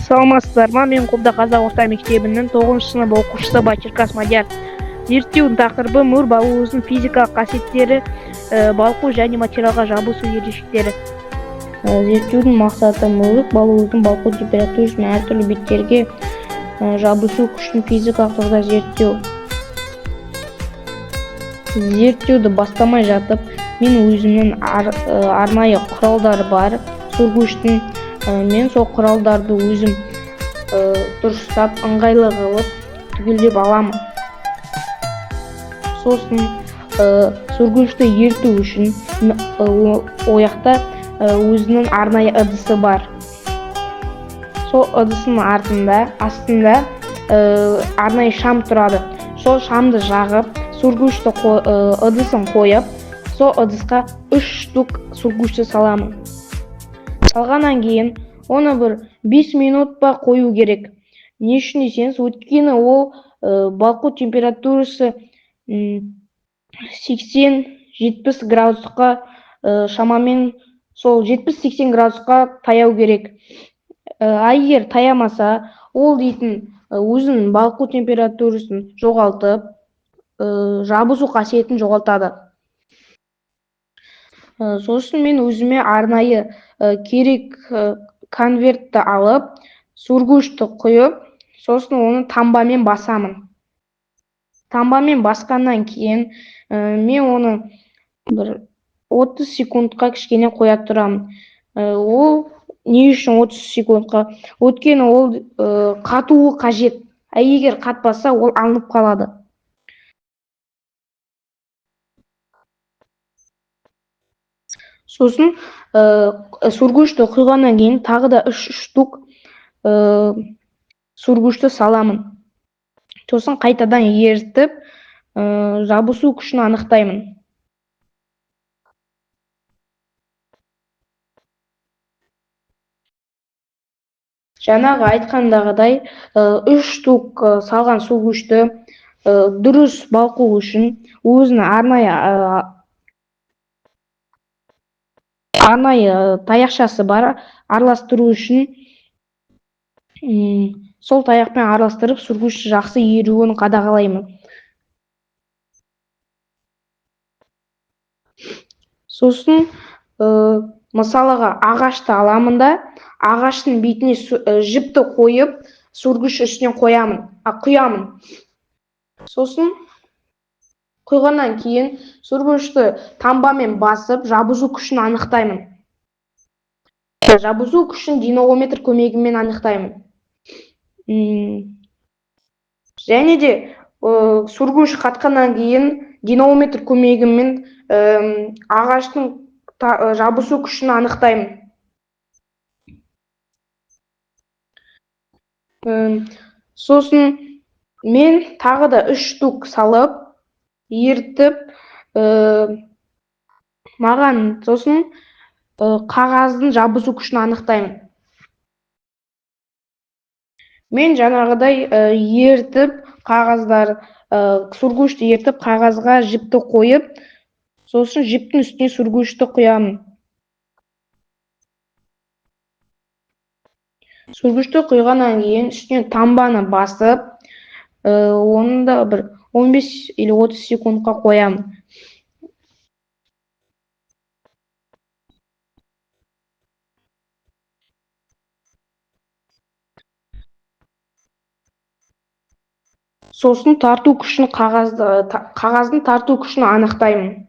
Саламатсыздар ма? Мен Кобда Казак орта мектебинин 9-сынып окуучусу Бачыркас Мадияр. Зерттеүүнүн такырыбы мур балыгыбыздын физикалык касиеттери, балкуу жана материалга жабысуу эрежектери. Зерттеүүнүн максаты мурдук балыгыбыздын балкуу температурасынын ар түрдүү биттерге жабысуу күчүн физикалык турда зерттөө. Зерттөөдү баштамай жатып, менин өзүмдүн арнайы куралдар бар. Сүргүчтүн мен сол куралдарды өзүм дурустап, ыңгайлуу кылып түгөлдөп алам. Сосын сүргүчтү эртүү үчүн оякта өзүнүн арнайы ыдысы бар. Сол ыдыстын астында арнайы шам турады. Сол шамды жагып, сүргүчтү ыдысын коюп, сол ыдыска 3 штук сүргүчтү саламын. Салгандан кийин оны бир 5 минутта коюу керек. Эмне үчүн десеңиз, өйткөнү ол балкуу температурасы 80-70 градуска шамамен сол 70-80 градуска таяу керек. Эгер таямаса, ол дейтин өзүнүн балкуу температурасын жогалтып, жабысуу касиетин жоготот. Сосын мен өзүмө арнайы керек конвертти алып, сүргүчтү коюп, сосын оны тамбамен басамын. Тамбамен баскандан кийин мен оны бир 30 секундка кичине коя турам. Ол эмне үчүн 30 секундка? Өйткөнү ол катуу кажет. Эгер катпаса, ол алынып калады. Сосын сүргүчтү куйгандан кийин дагы да 3 штук сүргүчтү саламын. Сосын кайтадан эртип, жабысуу күчүн аныктаймын. Жанагы айткандагыдай 3 штук салган сүргүчтү дурус балкуу үчүн өзүнүн арнайы таякчасы бар. Аралаштыруу үчүн сол таякпен аралаштырып, сүргүчтү жакшы эрүүүн кадагалаймын. Сосын мисалыга агачты аламын да, агачтын бетине жипти коюп, сүргүчтү үстүнө куямын. Сосын куйгандан кийин сүргүчтү тамбамен басып, жабысуу күчүн аныктаймын. Жабысуу күчүн динаmoметр көмөгү аныктаймын. Және де сүргүч каткандан кийин динаmoметр көмөгү менен агачтын жабысуу күчүн аныктаймын. Сосын мен дагы да 3 штук салып, эртип, сосын кагаздын жабысуу күчүн аныктаймын. Мен жанагыдай сүргүчтү эртип, кагазга жипти коюп, сосын жиптин үстүнө сүргүчтү куямын. Сүргүчтү куйгандан кийин үстүнө тамбаны басып, оны да бир 15 или 30 секундка коямын. Сосын кагаздын тартуу күчүн аныктаймын.